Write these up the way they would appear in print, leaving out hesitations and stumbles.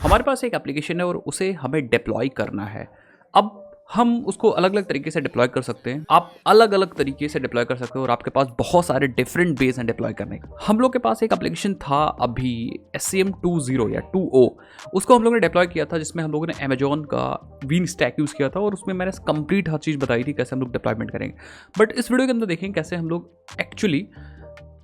हमारे पास एक एप्लीकेशन है और उसे हमें डिप्लॉय करना है। अब हम उसको अलग अलग तरीके से डिप्लॉय कर सकते हैं, आप अलग अलग तरीके से डिप्लॉय कर सकते हो और आपके पास बहुत सारे डिफरेंट वेज हैं डिप्लॉय करने का। हम लोग के पास एक एप्लीकेशन था अभी SCM 2.0 या 2.0, उसको हम लोगों ने डिप्लॉय किया था, जिसमें हम लोगों ने अमेजॉन का वीन स्टैक यूज़ किया था और उसमें मैंने कंप्लीट हर चीज़ बताई थी कैसे हम लोग डिप्लॉयमेंट करेंगे। बट इस वीडियो के अंदर देखेंगे कैसे हम लोग एक्चुअली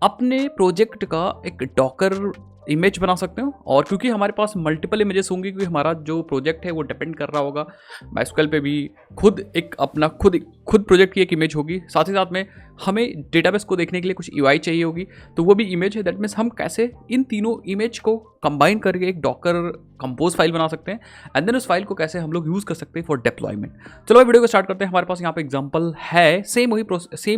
अपने प्रोजेक्ट का एक डॉकर इमेज बना सकते हो। और क्योंकि हमारे पास मल्टीपल इमेजेस होंगी, क्योंकि हमारा जो प्रोजेक्ट है वो डिपेंड कर रहा होगा माइस्क्वेल पे भी, खुद एक अपना खुद प्रोजेक्ट की एक इमेज होगी, साथ ही साथ में हमें डेटाबेस को देखने के लिए कुछ UI चाहिए होगी, तो वो भी इमेज है। दैट मीन्स हम कैसे इन तीनों इमेज को कंबाइन करके एक डॉकर कंपोज फाइल बना सकते हैं एंड देन उस फाइल को कैसे हम लोग यूज़ कर सकते हैं फॉर डिप्लॉयमेंट। चलो वीडियो को स्टार्ट करते हैं। हमारे पास यहाँ पे एग्जाम्पल है, सेम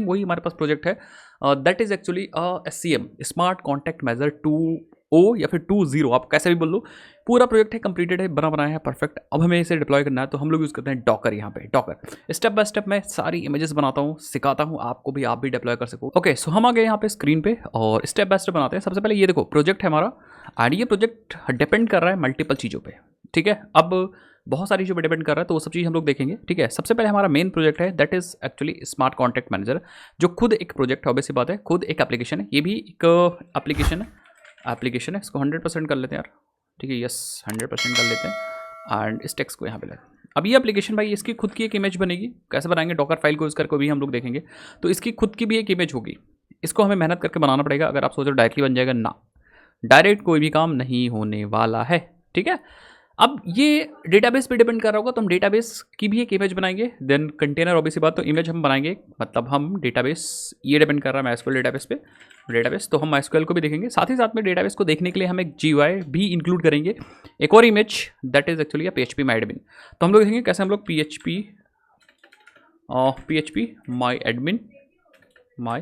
वही हमारे पास प्रोजेक्ट है। That is actually SCM smart contact manager 2.0 या फिर 2.0, आप कैसे भी बोल लो। पूरा प्रोजेक्ट है, कंप्लीटेड है, बना बनाया है, परफेक्ट। अब हमें इसे डिप्लॉय करना है तो हम लोग यूज़ करते हैं डॉकर। यहाँ पे डॉकर स्टेप बाय स्टेप मैं सारी इमेजेस बनाता हूँ, सिखाता हूँ आपको भी, आप भी डिप्लॉय कर सको। ओके, सो हम आ गए यहाँ पे स्क्रीन पे और स्टेप बाय स्टेप बनाते हैं। सबसे पहले ये देखो प्रोजेक्ट है हमारा एंड ये प्रोजेक्ट डिपेंड कर रहा है मल्टीपल चीज़ों पे, ठीक है। अब बहुत सारी चीज़ों पे डिपेंड कर रहा है तो वो सब चीज़ हम लोग देखेंगे, ठीक है। सबसे पहले हमारा मेन प्रोजेक्ट है, that is actually smart contact manager, जो खुद एक प्रोजेक्ट है, ऑब्वियस सी बात है, खुद एक एप्लीकेशन है। ये भी एक एप्लीकेशन है। इसको 100% कर लेते हैं यार, ठीक है, यस 100% कर लेते हैं एंड इस टेक्स्ट को यहाँ पे लेते हैं। अब ये एप्लीकेशन भाई, इसकी खुद की एक इमेज बनेगी। कैसे बनाएंगे? डॉकर फाइल को यूज़ करके भी हम लोग देखेंगे। तो इसकी खुद की भी एक इमेज होगी, इसको हमें मेहनत करके बनाना पड़ेगा। अगर आप सोचो डायरेक्टली बन जाएगा, ना, डायरेक्ट कोई भी काम नहीं होने वाला है, ठीक है। अब ये डेटाबेस पे डिपेंड कर रहा होगा तो हम डेटाबेस की भी एक इमेज बनाएंगे। देन कंटेनर, ऑब्वियसली बात, तो इमेज हम बनाएंगे, मतलब हम डेटाबेस, ये डिपेंड कर रहा है माइस्क्वेल डेटाबेस पे, डेटाबेस तो हम माइस्क्वेल को भी देखेंगे। साथ ही साथ में डेटाबेस को देखने के लिए हम एक GUI भी इंक्लूड करेंगे, एक और image, that is actually PHP my admin. तो हम लोग देखेंगे कैसे हम लोग PHP माई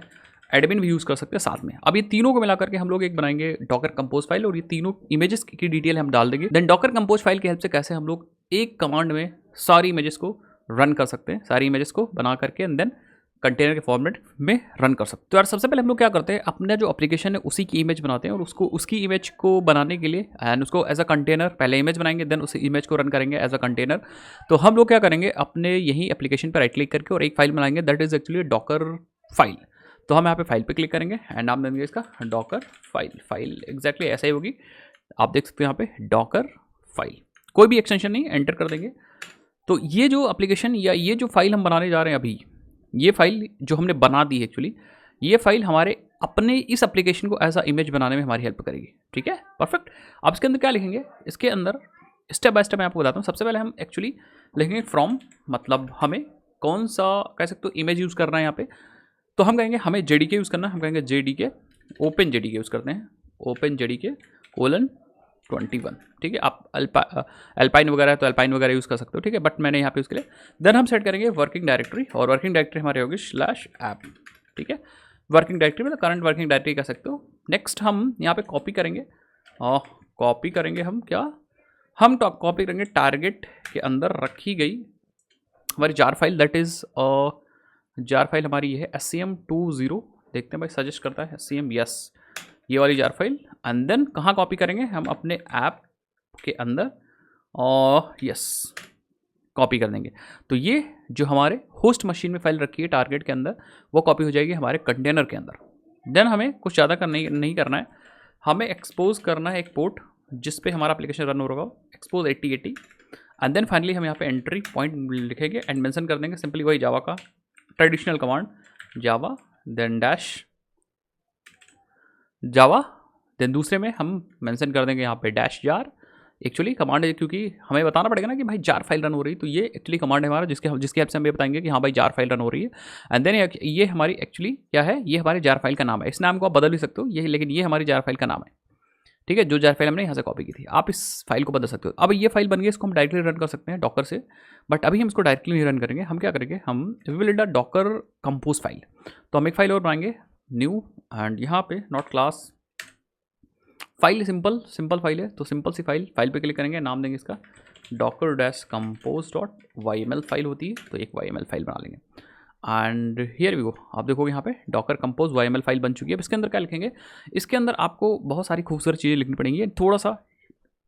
एडमिन भी यूज़ कर सकते हैं साथ में। अब ये तीनों को मिला करके हम लोग एक बनाएंगे डॉकर कंपोज फाइल और ये तीनों इमेजेस की डिटेल हम डाल देंगे। देन डॉकर कंपोज फाइल की हेल्प से कैसे हम लोग एक कमांड में सारी इमेजेस को रन कर सकते हैं, सारी इमेजेस को बना करके एंड देन कंटेनर के फॉर्मेट में रन कर सकते हैं। तो यार सबसे पहले हम लोग क्या करते हैं, अपना जो एप्लीकेशन है उसी की इमेज बनाते हैं और उसको उसकी इमेज को बनाने के लिए एंड उसको एज अ कंटेनर पहले इमेज बनाएंगे, देन उस इमेज को रन करेंगे एज अ कंटेनर। तो हम लोग क्या करेंगे, अपने यही एप्लीकेशन पर राइट क्लिक करके और एक फाइल बनाएंगे, that is actually Docker file. तो हम यहाँ पे फाइल पे क्लिक करेंगे एंड नाम देंगे इसका डॉकर फाइल एग्जैक्टली ऐसा ही होगी, आप देख सकते हो यहाँ पे डॉकर फाइल, कोई भी एक्सटेंशन नहीं, एंटर कर देंगे। तो ये जो एप्लीकेशन या ये जो फाइल हम बनाने जा रहे हैं अभी, ये फाइल जो हमने बना दी है एक्चुअली, ये फाइल हमारे अपने इस एप्लीकेशन को एज अ इमेज बनाने में हमारी हेल्प करेगी, ठीक है, परफेक्ट। आप इसके अंदर क्या लिखेंगे, इसके अंदर स्टेप बाय स्टेप मैं आपको बताता हूँ। सबसे पहले हम एक्चुअली लिखेंगे फ्रॉम, मतलब हमें कौन सा कह सकते हो इमेज यूज़ करना है यहाँ पे, तो हम कहेंगे हमें JDK यूज़ करना है, हम कहेंगे JDK ओपन JDK यूज़ करते हैं, ओपन JDK :21, ठीक है। आप अल्पाइन वगैरह है तो अल्पाइन वगैरह यूज़ कर सकते हो, ठीक है, बट मैंने यहाँ पे उसके लिए देन हम सेट करेंगे वर्किंग डायरेक्टरी, और वर्किंग डायरेक्टरी हमारी होगी /app, ठीक है। वर्किंग डायरेक्टरी मतलब करंट वर्किंग डायरेक्टरी कह सकते हो। नेक्स्ट हम यहाँ पे कॉपी करेंगे, और कॉपी करेंगे हम क्या, हम कॉपी करेंगे टारगेट के अंदर रखी गई हमारी jar file, that is jar file हमारी ये है SCM 2.0, देखते हैं भाई सजेस्ट करता है SCM, यस, ये वाली जार फाइल। एंड देन कहाँ कॉपी करेंगे, हम अपने ऐप के अंदर, और यस कॉपी कर देंगे। तो ये जो हमारे होस्ट मशीन में फाइल रखी है टारगेट के अंदर, वो कॉपी हो जाएगी हमारे कंटेनर के अंदर। देन हमें कुछ ज़्यादा नहीं करना है, हमें एक्सपोज करना है एक पोर्ट जिस पे हमारा एप्लीकेशन रन हो रहा होगा, एक्सपोज 8080। एंड देन फाइनली हम यहाँ पे एंट्री पॉइंट लिखेंगे एंड मेंशन कर देंगे सिंपली वही जावा का ट्रेडिशनल कमांड, जावा देन डैश जावा, देन दूसरे में हम मेंशन कर देंगे यहाँ पे डैश जार। एक्चुअली कमांड है, क्योंकि हमें बताना पड़ेगा ना कि भाई जार फाइल रन हो रही है, तो ये एक्चुअली कमांड है हमारा जिसके हेल्प से हम ये बताएंगे कि हाँ भाई जार फाइल रन हो रही है। एंड देन ये हमारी एक्चुअली क्या है, ये हमारी जार फाइल का नाम है। इस नाम को आप बदल भी सकते हो, ये, लेकिन ये हमारी जार फाइल का नाम है, ठीक है, जो जार फाइल हमने यहाँ से कॉपी की थी। आप इस फाइल को बदल सकते हो। अब ये फाइल बन गई, इसको हम डायरेक्टली रन कर सकते हैं डॉकर से, बट अभी हम इसको डायरेक्टली नहीं रन करेंगे। हम क्या करेंगे, हम we will read Docker compose file. तो हम एक फाइल और बनाएंगे, न्यू, एंड यहाँ पे not class file, simple file है, तो सिंपल सी फाइल पे क्लिक करेंगे, नाम देंगे इसका docker-compose.yml फाइल होती है, तो एक YML फाइल बना लेंगे। एंड हियर वी गो, आप देखोगे यहाँ पे डॉकर कंपोज YML फाइल बन चुकी है। अब इसके अंदर क्या लिखेंगे, इसके अंदर आपको बहुत सारी खूबसूरत चीज़ें लिखनी पड़ेंगी। थोड़ा सा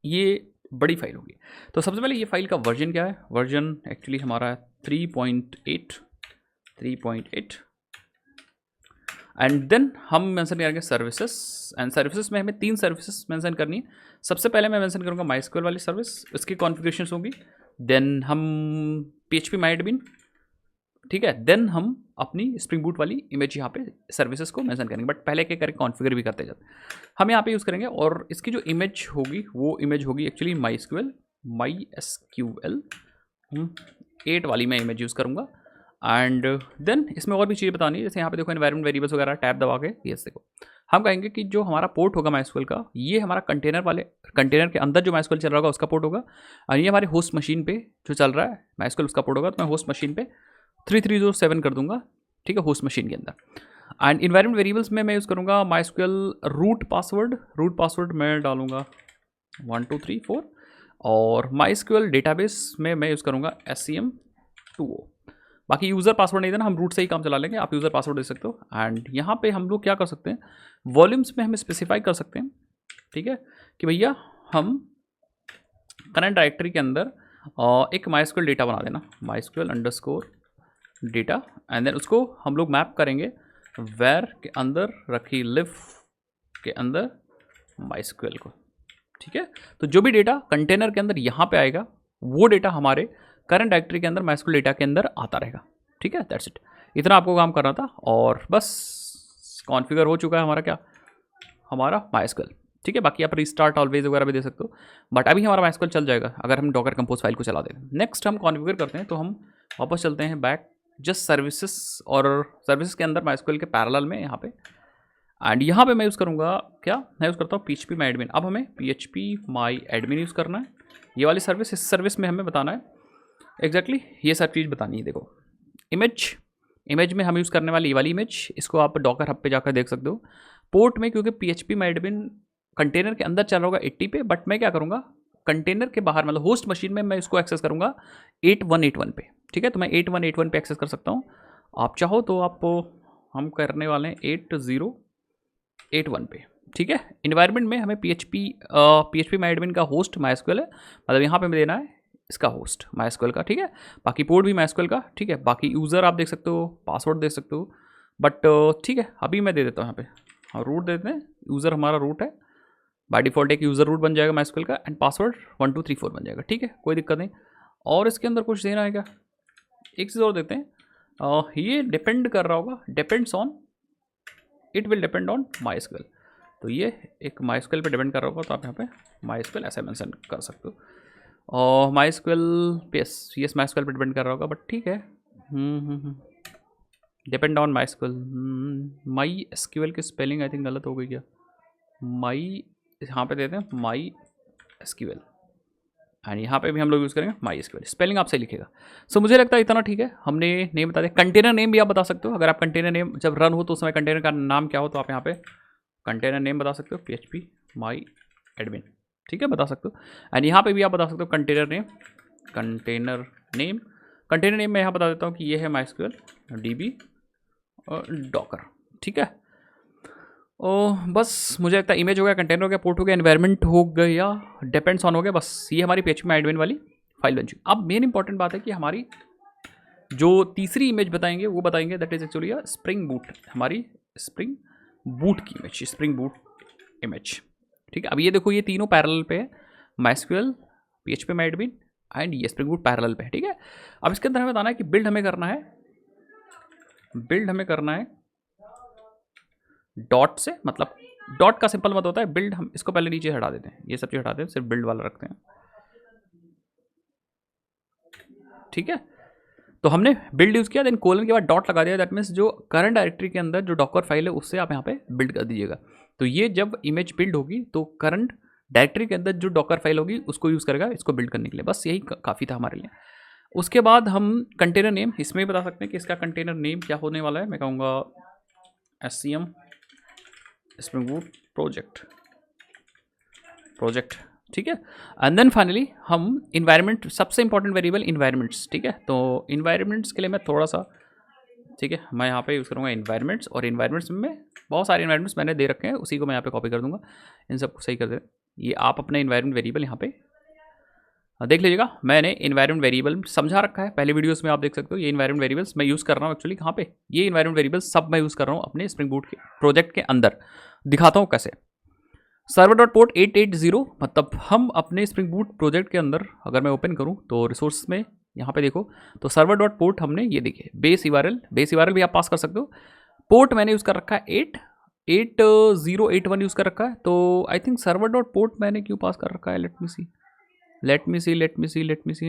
ये बड़ी फाइल होगी। तो सबसे पहले ये फाइल का वर्जन क्या है, वर्जन एक्चुअली हमारा है 3.8 एंड देन हम मेंशन करेंगे सर्विसेज एंड सर्विसेज में हमें 3 सर्विसेज मेंशन करनी है। सबसे पहले मैं मेंशन करूँगा माइस्क्यूएल वाली सर्विस, इसकी कॉन्फ़िगरेशंस होंगी, देन हम PHP MyAdmin, ठीक है, देन हम अपनी स्प्रिंग बूट वाली इमेज यहाँ पे सर्विसेज को मेंशन करेंगे, बट पहले क्या करें कॉन्फ़िगर भी करते जाते हम यहाँ पे यूज़ करेंगे। और इसकी जो इमेज होगी वो इमेज होगी एक्चुअली MySQL 8 वाली मैं इमेज यूज़ करूँगा। एंड देन इसमें और भी चीज़ें बतानी है, जैसे यहाँ पे देखो एनवायरमेंट वेरिएबल्स वगैरह टैब दबा के ये देखो हम कहेंगे कि जो हमारा पोर्ट होगा MySQL का, ये हमारा कंटेनर के अंदर जो MySQL चल रहा होगा उसका पोर्ट होगा, और ये हमारे होस्ट मशीन पे जो चल रहा है MySQL उसका पोर्ट होगा। तो मैं होस्ट मशीन पे 3307 कर दूंगा, ठीक है, होस्ट मशीन के अंदर। एंड इन्वायरमेंट वेरिएबल्स में मैं यूज़ करूँगा MySQL रूट पासवर्ड मैं डालूंगा 1234, और MySQL डेटाबेस में मैं यूज़ करूँगा SCM20। बाकी यूज़र पासवर्ड नहीं देना, हम रूट से ही काम चला लेंगे, आप यूज़र पासवर्ड दे सकते हो। एंड यहाँ पे हम लोग क्या कर सकते हैं, वॉल्यूम्स में हम स्पेसिफाई कर सकते हैं, ठीक है, कि भैया हम करंट डायरेक्टरी के अंदर एक MySQL डेटा बना देना, MySQL डेटा, एंड देन उसको हम लोग मैप करेंगे वेर के अंदर रखी लिव के अंदर MySQL को, ठीक है। तो जो भी डेटा कंटेनर के अंदर यहाँ पे आएगा वो डेटा हमारे करंट डायरेक्टरी के अंदर MySQL डेटा के अंदर आता रहेगा, ठीक है, दैट्स इट। इतना आपको काम करना था और बस कॉन्फ़िगर हो चुका है हमारा MySQL, ठीक है। बाकी आप रिस्टार्ट ऑलवेज वगैरह भी दे सकते हो, बट अभी हमारा MySQL चल जाएगा अगर हम डॉकर कंपोज फाइल को चला दें। नेक्स्ट हम कॉन्फ़िगर करते हैं, तो हम वापस चलते हैं बैक जस्ट सर्विसेज, और सर्विसेज के अंदर MySQL के पैरेलल में यहाँ पे, एंड यहाँ पे मैं यूज़ करूँगा क्या, मैं यूज़ करता हूँ PHP MyAdmin। अब हमें PHP MyAdmin यूज़ करना है, ये वाली सर्विस, इस सर्विस में हमें बताना है एग्जैक्टली ये सब चीज़ बतानी है। देखो इमेज में हम यूज़ करने वाली ये वाली इमेज, इसको आप डॉकर हब पे जाकर देख सकते हो। पोर्ट में क्योंकि PHP MyAdmin कंटेनर के अंदर चल रहा होगा 80 पे, बट मैं क्या करूँगा कंटेनर के बाहर मतलब होस्ट मशीन में मैं इसको एक्सेस करूँगा 8181 पे, ठीक है। तो मैं 8181 पे एक्सेस कर सकता हूँ, आप चाहो तो आप हम करने वाले हैं 8081 पे, ठीक है। इन्वायरमेंट में हमें PHP MyAdmin का होस्ट MySQL है, मतलब यहाँ पे देना है इसका होस्ट MySQL का, ठीक है। बाकी पोर्ट भी MySQL का, ठीक है। बाकी यूज़र आप देख सकते हो, पासवर्ड दे सकते हो, बट ठीक है अभी मैं दे देता हूँ यहाँ पे, हाँ रूट दे देते हैं, यूज़र हमारा रूट है, बाय डिफ़ॉल्ट एक यूज़र रूट बन जाएगा MySQL का, एंड पासवर्ड 1234 बन जाएगा, ठीक है, कोई दिक्कत नहीं। और इसके अंदर कुछ देना है क्या, एक चीज़ और देते हैं, ये डिपेंड कर रहा होगा, depends on, it will depend on MySQL, तो ये एक MySQL पे डिपेंड कर रहा होगा, तो आप यहाँ पे MySQL ऐसे मेंशन कर सकते हो। और MySQL यस MySQL पे डिपेंड कर रहा होगा, बट ठीक है, डिपेंड ऑन MySQL। MySQL की स्पेलिंग आई थिंक गलत हो गई क्या, यहाँ पे देते हैं MySQL, एंड यहाँ पे भी हम लोग यूज़ करेंगे MySQL, स्पेलिंग आप सही लिखेगा। सो मुझे लगता है इतना ठीक है, हमने नेम बता दिया। कंटेनर नेम भी आप बता सकते हो, अगर आप कंटेनर नेम जब रन हो तो उस समय कंटेनर का नाम क्या हो, तो आप यहाँ पे कंटेनर नेम बता सकते हो PHP MyAdmin, ठीक है, बता सकते हो। एंड यहाँ पे भी आप बता सकते हो कंटेनर नेम मैं यहाँ बता देता हूँ कि ये है MySQL DB डॉकर, ठीक है। बस मुझे लगता है इमेज हो गया, कंटेनर हो गया, पोर्ट हो गया, एनवायरनमेंट हो गया, डिपेंड्स ऑन हो गया, बस ये हमारी PHP MyAdmin वाली फाइल बन चुकी। अब मेन इंपॉर्टेंट बात है कि हमारी जो तीसरी इमेज बताएंगे वो बताएंगे that is actually spring boot, हमारी स्प्रिंग बूट की इमेज, स्प्रिंग बूट इमेज, ठीक है। अब ये देखो ये तीनों पैरेलल पे है, MySQL PHP MyAdmin एंड ये स्प्रिंग बूट पैरेलल पे है, ठीक है। अब इसके अंदर हमें बताना है कि बिल्ड हमें करना है डॉट से, मतलब डॉट का सिंपल मत होता है बिल्ड, हम इसको पहले नीचे हटा देते हैं, ये सब चीज़ हटाते हैं, सिर्फ बिल्ड वाला रखते हैं, ठीक है। तो हमने बिल्ड यूज़ किया, देन कोलन के बाद डॉट लगा दिया, दैट मीन्स जो करंट डायरेक्टरी के अंदर जो डॉकर फाइल है उससे आप यहाँ पे बिल्ड कर दीजिएगा। तो ये जब इमेज बिल्ड होगी तो करंट डायरेक्टरी के अंदर जो डॉकर फाइल होगी उसको यूज़ करेगा इसको बिल्ड करने के लिए, बस यही काफ़ी था हमारे लिए। उसके बाद हम कंटेनर नेम इसमें बता सकते हैं कि इसका कंटेनर नेम क्या होने वाला है, मैं कहूँगा SCM स्प्रिंग बूट प्रोजेक्ट, ठीक है। एंड देन फाइनली हम इन्वायरमेंट, सबसे इंपॉर्टेंट वेरिएबल इन्वायरमेंट्स, ठीक है। तो इन्वायरमेंट्स के लिए मैं थोड़ा सा, ठीक है, मैं यहाँ पे यूज़ करूँगा इन्वायरमेंट्स, और इन्वायरमेंट्स में बहुत सारे इन्वायरमेंट्स मैंने दे रखे हैं, उसी को मैं यहाँ पे कॉपी कर दूँगा, इन सबको सही कर दे। ये आप अपने इन्वायरमेंट वेरिएबल यहाँ पे देख लीजिएगा, मैंने इन्वायरमेंट वेरिएबल समझा रखा है पहले वीडियोस में, आप देख सकते हो। ये इन्वायरमेंट वेरिएबल्स मैं यूज़ कर रहा हूँ एक्चुअली कहाँ पे, ये इन्वायरमेंट वेरिएबल्स सब मैं यूज़ कर रहा हूँ अपने स्प्रिंग बूट के प्रोजेक्ट के अंदर। दिखाता हूँ कैसे। सर्वर डॉट पोर्ट 880, मतलब हम अपने स्प्रिंग बूट प्रोजेक्ट के अंदर अगर मैं ओपन करूँ तो रिसोर्स में यहाँ पे देखो, तो सर्वर डॉट पोर्ट हमने ये देखिए बेस यूआरएल भी आप पास कर सकते हो। पोर्ट मैंने यूज़ कर रखा है 8081 यूज़ कर रखा है। तो I think server dot port मैंने क्यों पास कर रखा है, लेट मी सी।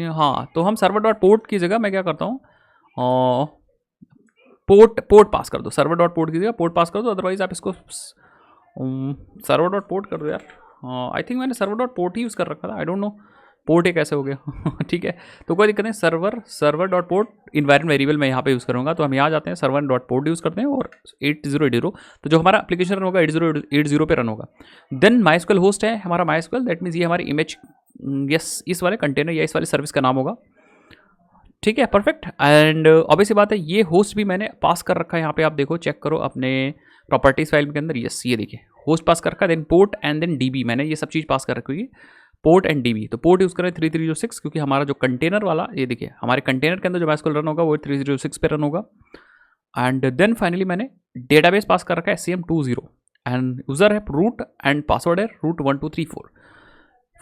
हाँ, तो हम सर्वर डॉट पोर्ट की जगह मैं क्या करता हूँ, पोर्ट पास कर दो, सर्वर डॉट पोर्ट की जगह पोर्ट पास कर दो, अदरवाइज आप इसको सर्वर डॉट पोर्ट कर दो यार। आई थिंक मैंने सर्वर डॉट पोर्ट ही यूज़ कर रखा था, आई डोंट नो पोर्ट एक कैसे हो गया ठीक है, तो कोई दिक्कत नहीं। Server dot port environment variable मैं यहाँ पे यूज़ करूँगा, तो हम यहाँ जाते हैं, सर्वर डॉट पोर्ट यूज़ करते हैं और 8080, तो जो हमारा एप्लीकेशन रन होगा 8080 पे रन होगा। देन माइस्क्वेल होस्ट है हमारा माइस्क्वेल, दैट मीन्स ये हमारी इमेज, यस, इस वाले कंटेनर या इस वाले सर्विस का नाम होगा, ठीक है, परफेक्ट। एंड ऑब्वियसली बात है ये होस्ट भी मैंने पास कर रखा है, यहाँ पे आप देखो, चेक करो अपने प्रॉपर्टीज फाइल के अंदर, यस ये देखिए होस्ट पास कर रखा है, then port and then DB, मैंने ये सब चीज़ पास कर रखी है, पोर्ट एंड डीबी। तो पोर्ट यूज़ करें 3306, क्योंकि हमारा जो कंटेनर वाला, ये देखिए हमारे कंटेनर के अंदर जो माइस्क्वेल रन होगा वो 3006 पे रन होगा। एंड देन फाइनली मैंने डेटाबेस पास कर रखा है SCM20, एंड यूज़र है रूट एंड पासवर्ड है root 1234।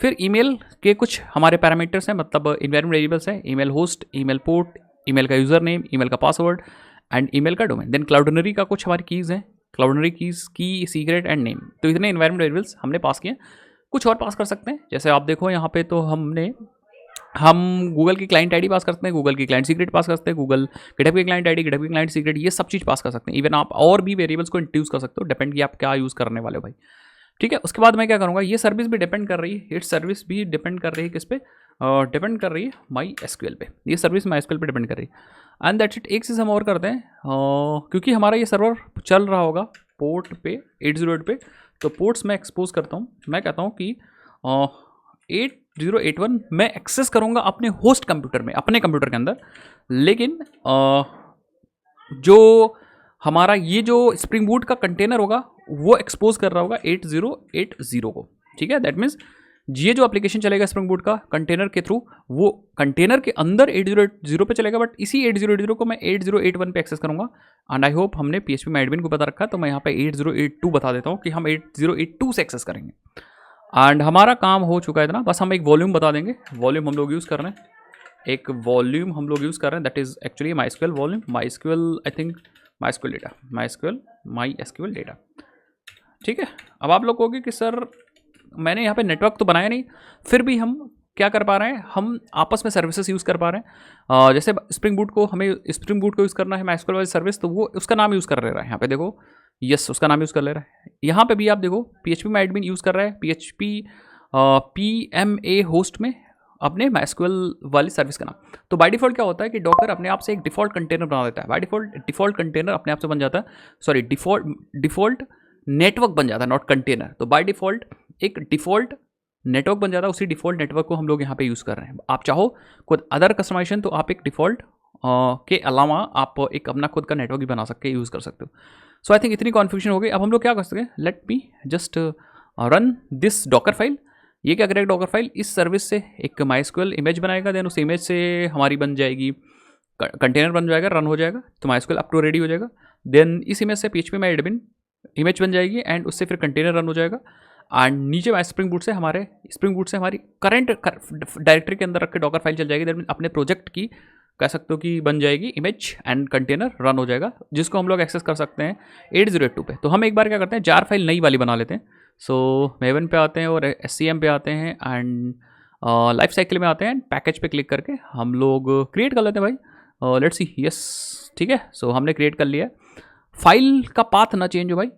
फिर ईमेल के कुछ हमारे पैरामीटर्स हैं, मतलब इन्वायरमेंट वेरिएबल्स हैं, email host, email port, email का यूज़र नेम, ईमेल का पासवर्ड एंड ईमेल का डोमेन। देन क्लाउडनरी का कुछ हमारी कीज़ हैं, क्लाउडनरी कीज़ की सीक्रेट एंड नेम। तो इतने इन्वायरमेंट वेरिएबल्स हमने पास किए। कुछ और पास कर सकते हैं, जैसे आप देखो यहाँ पे, तो हम गूगल की क्लाइंट आईडी पास कर सकते हैं, गूगल की क्लाइंट सीक्रेट पास कर सकते हैं, गूगल गिटहब की क्लाइंट आईडी, गिटहब की क्लाइंट सीक्रेट, ये सब चीज़ पास कर सकते हैं। इवन आप और भी वेरिएबल्स को इंट्रोड्यूस कर सकते हो, डिपेंड कि आप क्या यूज़ करने वाले हो भाई, ठीक है। उसके बाद मैं क्या करूँगा, ये सर्विस भी डिपेंड कर रही है, इस सर्विस भी डिपेंड कर रही है किस पे, डिपेंड कर रही है MySQL पे, ये सर्विस MySQL पे डिपेंड कर रही है। And that's it. एक चीज़ हम और करते हैं, क्योंकि हमारा ये सर्वर चल रहा होगा पोर्ट पे 808 पे, तो पोर्ट्स मैं एक्सपोज करता हूँ। मैं कहता हूँ कि 8081 मैं एक्सेस करूँगा अपने होस्ट कंप्यूटर में, अपने कंप्यूटर के अंदर, लेकिन जो हमारा ये जो स्प्रिंग बूट का कंटेनर होगा वो एक्सपोज कर रहा होगा 8080 को, ठीक है। दैट मीन्स ये जो एप्लीकेशन चलेगा स्प्रिंग बूट का कंटेनर के थ्रू, वो कंटेनर के अंदर 8080 पे चलेगा, बट इसी 8080 को मैं 8081 पे एक्सेस करूँगा। एंड आई होप हमने PHP में एडमिन को बता रखा है, तो मैं यहाँ पे 8082 बता देता हूँ कि हम 8082 से एक्सेस करेंगे। एंड हमारा काम हो चुका है इतना, बस हम एक वॉल्यूम बता देंगे। वॉल्यूम हम लोग यूज़ कर रहे हैं, एक वॉल्यूम हम लोग यूज़ कर रहे हैं, that is actually MySQL volume, MySQL I think MySQL data, MySQL data, ठीक है। अब आप लोग कहोगे कि सर मैंने यहाँ पे नेटवर्क तो बनाया नहीं, फिर भी हम क्या कर पा रहे हैं, हम आपस में सर्विसेज यूज़ कर पा रहे हैं। जैसे स्प्रिंग बूट को यूज़ करना है MySQL वाली सर्विस, तो वो उसका नाम यूज़ कर ले रहा है, यहाँ पे देखो, यस उसका नाम यूज़ कर ले रहा है। यहाँ पे भी आप देखो PHP में एडमिन यूज़ कर रहा है PHP PMA होस्ट में अपने MySQL वाली सर्विस का नाम। तो बाय डिफ़ॉल्ट क्या होता है कि डॉकर अपने आप से एक डिफ़ॉल्ट कंटेनर बना देता है, बाय डिफ़ॉल्ट कंटेनर अपने आप से बन जाता है, सॉरी डिफ़ॉल्ट नेटवर्क बन जाता है, नॉट कंटेनर। तो बाय डिफ़ॉल्ट एक डिफ़ॉल्ट नेटवर्क बन जाता है, उसी डिफ़ॉल्ट नेटवर्क को हम लोग यहाँ पे यूज़ कर रहे हैं। आप चाहो खुद अदर कस्टमाइजेशन, तो आप एक डिफ़ॉल्ट के अलावा आप एक अपना खुद का नेटवर्क भी बना सकते, यूज़ कर सकते हो। सो आई थिंक इतनी कॉन्फ्यूजन हो गई। अब हम लोग क्या कर सकते हैं, let me just run this Docker file. ये क्या करेगा, डॉकर फाइल इस सर्विस से एक MySQL इमेज बनाएगा, देन उस इमेज से हमारी बन जाएगी कंटेनर, बन जाएगा, रन हो जाएगा, तो MySQL अप टू रेडी हो जाएगा। देन इस इमेज से PHP में एडमिन इमेज बन जाएगी, एंड उससे फिर कंटेनर रन हो जाएगा। एंड नीचे स्प्रिंग बूट से हमारी करंट डायरेक्टरी के अंदर रख के डॉकर फाइल चल जाएगी, देन अपने प्रोजेक्ट की कह सकते हो कि बन जाएगी इमेज, एंड कंटेनर रन हो जाएगा, जिसको हम लोग एक्सेस कर सकते हैं 8082 पे। तो हम एक बार क्या करते हैं, जार फाइल नई वाली बना लेते हैं। सो मेवन पे आते हैं और SCM पे आते हैं, एंड लाइफ साइकिल में आते हैं, पैकेज पे क्लिक करके हम लोग क्रिएट कर लेते हैं भाई। लेट्स सी, यस ठीक है। सो हमने क्रिएट कर लिया। फाइल का पाथ ना चेंज हो भाई,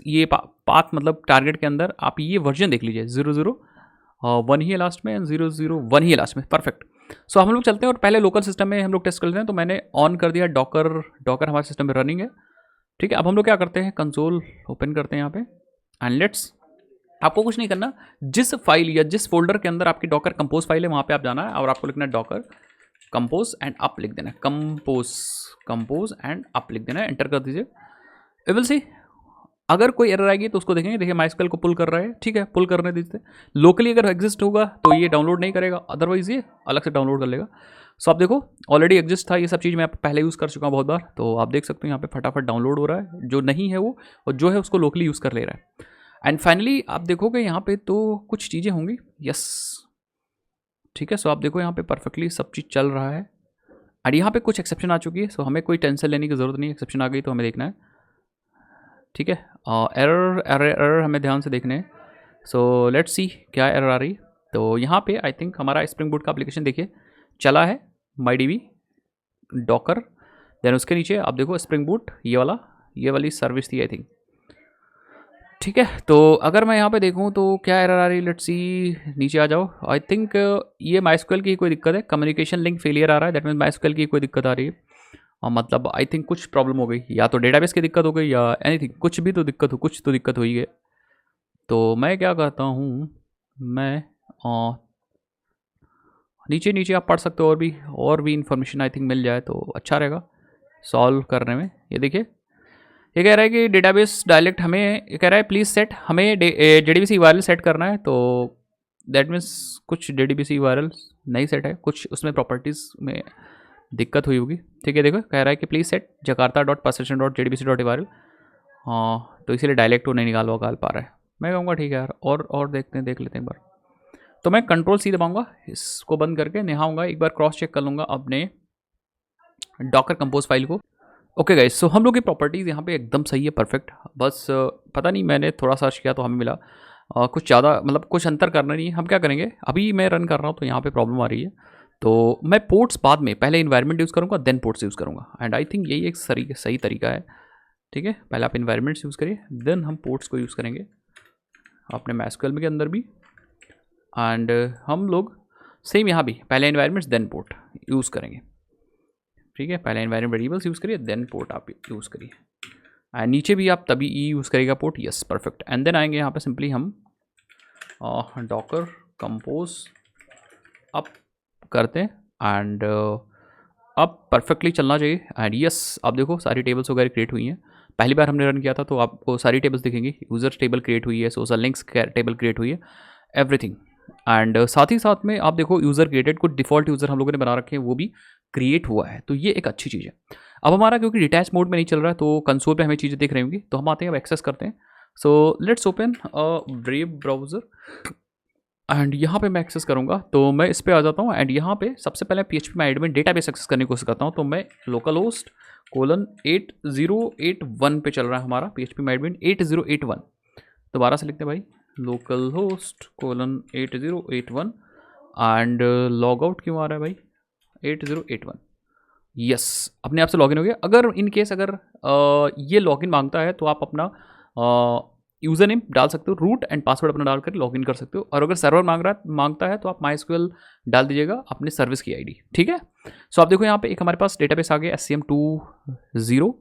ये पाथ मतलब टारगेट के अंदर आप ये वर्जन देख लीजिए, 001 ही है लास्ट में, 001 ही है लास्ट में, परफेक्ट। सो हम लोग चलते हैं और पहले लोकल सिस्टम में हम लोग टेस्ट कर लेते हैं। तो मैंने ऑन कर दिया डॉकर हमारे सिस्टम में रनिंग है, ठीक है। अब हम लोग क्या करते हैं, कंसोल ओपन करते हैं यहाँ पे, एंड लेट्स, आपको कुछ नहीं करना, जिस फाइल या जिस फोल्डर के अंदर आपकी डॉकर कंपोज फाइल है वहाँ पे आप जाना है, और आपको लिखना है डॉकर कंपोज एंड अप लिख देना है, कंपोज एंड अप लिख देना है, एंटर कर दीजिए। यू विल सी अगर कोई एरर आएगी तो उसको देखेंगे, देखिए MySQL को पुल कर रहा है, ठीक है, पुल करने दीजिए। लोकली अगर एग्जिस्ट होगा तो ये डाउनलोड नहीं करेगा, अदरवाइज ये अलग से डाउनलोड कर लेगा। सो आप देखो ऑलरेडी एग्जिस्ट था, ये सब चीज़ मैं पहले यूज़ कर चुका हूँ बहुत बार, तो आप देख सकते हो यहाँ पे फटाफट डाउनलोड हो रहा है, जो नहीं है वो, और जो है उसको लोकली यूज़ कर ले रहा है। एंड फाइनली आप देखोगे यहाँ पे तो कुछ चीज़ें होंगी, यस ठीक है। सो आप देखो यहाँ पे परफेक्टली सब चीज़ चल रहा है, और यहाँ पे कुछ एक्सेप्शन आ चुकी है। सो हमें कोई टेंशन लेने की ज़रूरत नहीं, एक्सेप्शन आ गई तो हमें देखना है, ठीक है। एरर एरर एरर हमें ध्यान से देखने हैं। सो लेट्स सी क्या एरर आ रही। तो यहाँ पे आई थिंक हमारा स्प्रिंग बूट का एप्लीकेशन देखिए चला है, MyDB डॉकर, देन उसके नीचे आप देखो स्प्रिंग बूट, ये वाली सर्विस थी आई थिंक, ठीक है। तो अगर मैं यहाँ पे देखूँ तो क्या एरर आ रही, लेट्स सी, नीचे आ जाओ। आई थिंक ये MySQL की कोई दिक्कत है, कम्युनिकेशन लिंक फेलियर आ रहा है, दैट मीन्स MySQL की कोई दिक्कत आ रही है, और मतलब आई थिंक कुछ प्रॉब्लम हो गई, या तो डेटाबेस की दिक्कत हो गई या एनीथिंग, कुछ भी तो दिक्कत हो, कुछ तो दिक्कत हुई है। तो मैं क्या कहता हूँ, मैं नीचे नीचे आप पढ़ सकते हो, और भी इन्फॉर्मेशन आई थिंक मिल जाए तो अच्छा रहेगा सॉल्व करने में। ये देखिए ये कह रहा है कि डेटाबेस डायलेक्ट, हमें ये कह रहा है प्लीज़ सेट, हमें JDBC URL सेट करना है, तो दैट मीन्स कुछ JDBC URL नहीं सेट है, कुछ उसमें प्रॉपर्टीज़ में दिक्कत हुई होगी, ठीक है। देखो कह रहा है कि प्लीज़ सेट jakarta.persistent.jdbc.url, हाँ तो इसीलिए डायलेक्ट वो नहीं निकाल पा रहा है। मैं कहूँगा ठीक है यार, और देखते हैं, देख लेते हैं एक बार। तो मैं Ctrl+C दबाऊंगा, इसको बंद करके नहाऊंगा, एक बार क्रॉस चेक कर लूँगा अपने डॉकर कंपोज फाइल को। ओके गाइस, सो हम लोग की प्रॉपर्टीज़ यहाँ पे एकदम सही है, परफेक्ट। बस पता नहीं मैंने थोड़ा सर्च किया तो हमें मिला कुछ ज़्यादा, मतलब कुछ अंतर करना नहीं है। हम क्या करेंगे, अभी मैं रन कर रहा हूँ तो यहाँ पे प्रॉब्लम आ रही है, तो मैं पोर्ट्स बाद में, पहले इन्वायरमेंट यूज़ करूँगा देन पोर्ट्स यूज़ करूँगा, एंड आई थिंक यही एक सही तरीका है, ठीक है। पहले आप इन्वायरमेंट्स यूज़ करिए, देन हम पोर्ट्स को यूज़ करेंगे अपने MySQL के अंदर भी, एंड हम लोग सेम यहाँ भी पहले इन्वायरमेंट्स देन पोर्ट यूज़ करेंगे, ठीक है। पहले इन्वायरमेंट वेरिएबल्स यूज़ करिए, देन पोर्ट आप यूज़ करिए, एंड नीचे भी आप तभी यूज़ करेगा port, yes perfect. And then आएंगे यहाँ पे सिंपली हम डॉकर कंपोज अप करते हैं, एंड अब परफेक्टली चलना चाहिए। एंड यस आप देखो सारी टेबल्स वगैरह क्रिएट हुई हैं, पहली बार हमने रन किया था तो आपको सारी टेबल्स दिखेंगी, यूज़र टेबल क्रिएट हुई है, सोशल लिंक्स टेबल क्रिएट हुई है, एवरीथिंग। एंड साथ ही साथ में आप देखो यूज़र क्रिएटेड, कुछ डिफ़ॉल्ट यूज़र हम लोगों ने बना रखे हैं, वो भी क्रिएट हुआ है, तो ये एक अच्छी चीज़ है। अब हमारा क्योंकि डिटैच मोड में नहीं चल रहा है तो कंसोल पे हमें चीज़ें दिख रही होंगी, तो हम आते हैं अब एक्सेस करते हैं। So let's open brave browser, and यहाँ पे मैं एक्सेस करूँगा, तो मैं इस पर आ जाता हूँ, एंड यहाँ पे सबसे पहले PHP में एडमिन डेटाबेस एक्सेस करने की कोशिश करता हूँ। तो मैं localhost:8081 पे चल रहा है हमारा PHP में एडमिन 8081, दोबारा से लिखते हैं भाई, localhost:8081, एंड लॉग आउट क्यों आ रहा है भाई 8081, यस अपने आप से लॉगिन हो गया। अगर इन केस अगर ये लॉगिन मांगता है तो आप अपना यूज़र नेम डाल सकते हो, रूट एंड पासवर्ड अपना डालकर लॉगिन कर सकते हो, और अगर सर्वर मांगता है तो आप MySQL डाल दीजिएगा अपने सर्विस की ID, ठीक है। सो आप देखो यहाँ पे एक हमारे पास डेटाबेस आ गया SCM20,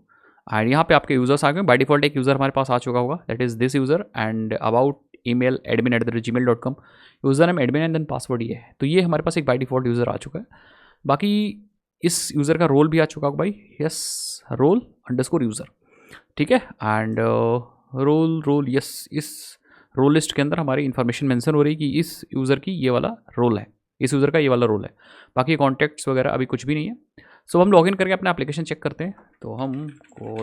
एंड यहाँ पे आपके यूज़र्स आ गए। बाय डिफॉल्ट एक यूज़र हमारे पास आ चुका होगा, that is this user, and about email admin@gmail.com, user name admin and then password ये है। तो ये हमारे पास एक बाय डिफॉल्ट यूज़र आ चुका है। बाकी इस यूज़र का रोल भी आ चुका होगा भाई, यस रोल_यूज़र, ठीक है। एंड रोल यस, इस रोल लिस्ट के अंदर हमारी इन्फॉर्मेशन मेंशन हो रही है कि इस यूज़र की ये वाला रोल है, इस यूज़र का ये वाला रोल है, बाकी कॉन्टैक्ट्स वगैरह अभी कुछ भी नहीं है। सो हम लॉगिन करके अपना एप्लीकेशन चेक करते हैं, तो हम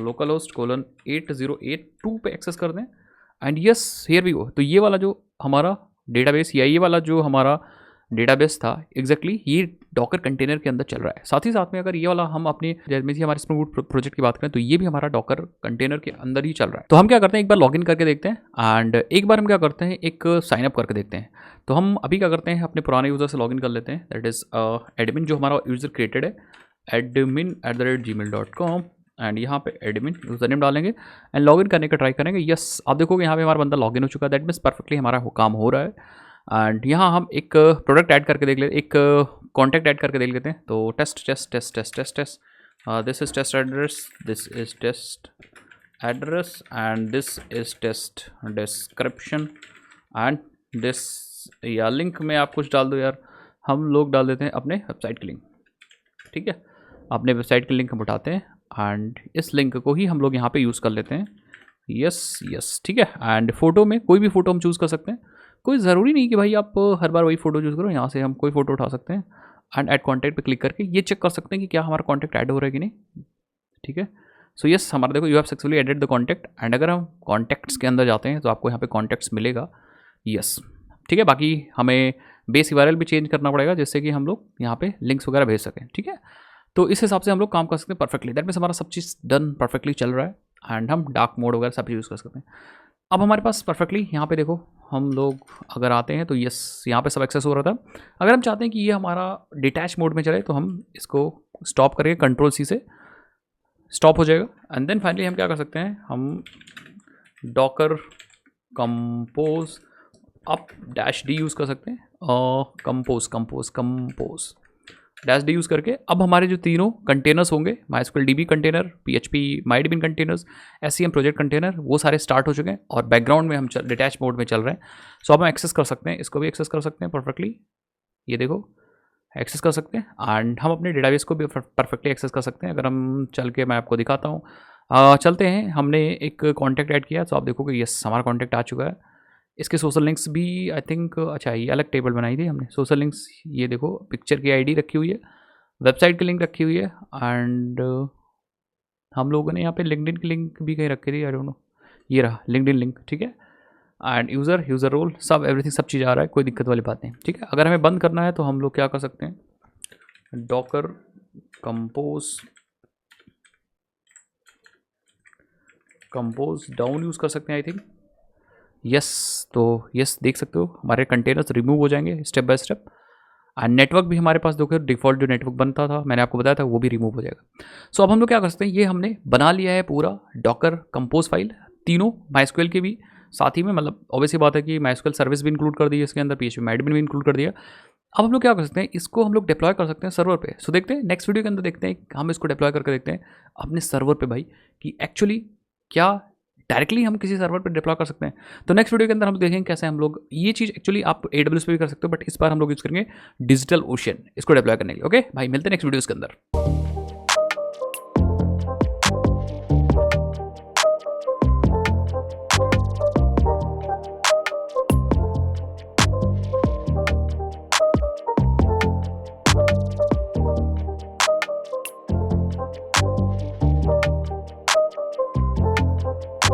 localhost:8082 पे एक्सेस कर दें, and yes here we go. तो ये वाला जो हमारा डेटाबेस, या ये वाला जो हमारा डेटाबेस था एग्जैक्टली ये डॉकर कंटेनर के अंदर चल रहा है। साथ ही साथ में अगर ये वाला हम अपने जैसे हमारे स्प्रिंग बूट प्रोजेक्ट की बात करें तो ये भी हमारा डॉकर कंटेनर के अंदर ही चल रहा है। तो हम क्या करते हैं, एक बार लॉगिन करके देखते हैं, एंड एक बार हम क्या करते हैं, एक साइनअप करके देखते हैं। तो हम अभी क्या करते हैं, अपने पुराने यूज़र से लॉगिन कर लेते हैं, दैट इज़ एडमिन जो हमारा यूज़र क्रिएटेड है admin@gmail.com, एंड यहाँ पे एडमिन यूज़र नेम डालेंगे एंड लॉगिन करने का ट्राई करेंगे। यस आप देखोगे यहाँ पे हमारा बंदा लॉगिन हो चुका है, दैट मीन्स परफेक्टली हमारा काम हो रहा है। एंड यहाँ हम एक प्रोडक्ट ऐड करके देख लेते, एक कॉन्टैक्ट ऐड करके देख लेते हैं। तो test this is test address, this is test address, and this is test description, and this या लिंक में आप कुछ डाल दो यार, हम लोग डाल देते हैं अपने वेबसाइट की लिंक, ठीक है। अपने वेबसाइट की लिंक हम उठाते हैं, एंड इस लिंक को ही हम लोग यहाँ पे यूज़ कर लेते हैं, यस यस, ठीक है। एंड फोटो में कोई भी फोटो हम चूज़ कर सकते हैं, कोई ज़रूरी नहीं कि भाई आप हर बार वही फोटो चूज़ करो। यहाँ से हम कोई फोटो उठा सकते हैं एंड ऐड कॉन्टैक्ट पे क्लिक करके ये चेक कर सकते हैं कि क्या हमारा कॉन्टैक्ट ऐड हो रहा है कि नहीं, ठीक है। सो यस, हमारा देखो you have successfully added the contact. And अगर हम कॉन्टैक्ट्स के अंदर जाते हैं तो आपको यहाँ पे कॉन्टैक्ट्स मिलेगा, यस, ठीक है। बाकी हमें बेस URL भी चेंज करना पड़ेगा जिससे कि हम लोग यहाँ पे लिंक्स वगैरह भेज सकें, ठीक है। तो इस हिसाब से हम लोग काम कर सकते हैं परफेक्टली। दैट मीन्स हमारा सब चीज़ डन परफेक्टली चल रहा है एंड हम डार्क मोड वगैरह सब यूज़ कर सकते हैं। अब हमारे पास परफेक्टली यहाँ पे देखो हम लोग अगर आते हैं तो यस, यहाँ पे सब एक्सेस हो रहा था। अगर हम चाहते हैं कि ये हमारा डिटैच मोड में चले तो हम इसको स्टॉप करेंगे, Ctrl+C से स्टॉप हो जाएगा। एंड देन फाइनली हम क्या कर सकते हैं, हम Docker compose up -D use कर सकते हैं, कंपोज -D यूज़ करके अब हमारे जो तीनों कंटेनर्स होंगे, MySQL DB container, PHP MyAdmin containers, SCM project container, वो सारे स्टार्ट हो चुके हैं और बैकग्राउंड में हम डिटैच मोड में चल रहे हैं। सो अब हम एक्सेस कर सकते हैं, इसको भी एक्सेस कर सकते हैं परफेक्टली, ये देखो एक्सेस कर सकते हैं। एंड हम अपने डेटाबेस को भी परफेक्टली एक्सेस कर सकते हैं। अगर हम चल के मैं आपको दिखाता हूँ, चलते हैं, हमने एक कॉन्टैक्ट ऐड किया तो आप देखोगे यस हमारा कॉन्टैक्ट आ चुका है। इसके सोशल लिंक्स भी आई थिंक, अच्छा ये अलग टेबल बनाई थी हमने। सोशल लिंक्स ये देखो, पिक्चर की आईडी रखी हुई है, वेबसाइट की लिंक रखी हुई है एंड हम लोगों ने यहाँ पे लिंक्डइन की लिंक भी कहीं रखी थी, आई डोंट नो, ये रहा लिंक्डइन लिंक, ठीक है। एंड यूज़र रोल सब एवरीथिंग सब चीज़ आ रहा है, कोई दिक्कत वाली बात नहीं, ठीक है। अगर हमें बंद करना है तो हम लोग क्या कर सकते हैं, डॉकर कंपोज डाउन यूज़ कर सकते हैं आई थिंक, यस। तो यस देख सकते हो हमारे कंटेनर्स रिमूव हो जाएंगे step by step. And network भी हमारे पास देखो डिफ़ॉल्ट जो नेटवर्क बनता था मैंने आपको बताया था वो भी रिमूव हो जाएगा। सो अब हम लोग क्या कर सकते हैं, ये हमने बना लिया है पूरा डॉकर कंपोज फाइल, तीनों MySQL के भी साथ ही में, मतलब ऑब्वियसली बात है कि MySQL सर्विस भी इंक्लूड कर दी है इसके अंदर, PHP MyAdmin भी इंक्लूड कर दिया। अब हम लोग क्या कर सकते हैं, इसको हम लोग डिप्लॉय कर सकते हैं सर्वर पे। सो देखते हैं नेक्स्ट वीडियो के अंदर, देखते हैं हम इसको डिप्लॉय करके देखते हैं अपने सर्वर पे भाई कि एक्चुअली क्या डायरेक्टली हम किसी सर्वर पर डिप्लॉय कर सकते हैं। तो नेक्स्ट वीडियो के अंदर हम देखेंगे कैसे हम लोग ये चीज़ एक्चुअली आप AWS पे भी कर सकते हो, बट इस बार हम लोग यूज़ करेंगे डिजिटल ओशन इसको डिप्लॉय करने के लिए। ओके भाई, मिलते हैं नेक्स्ट वीडियोज़ के अंदर।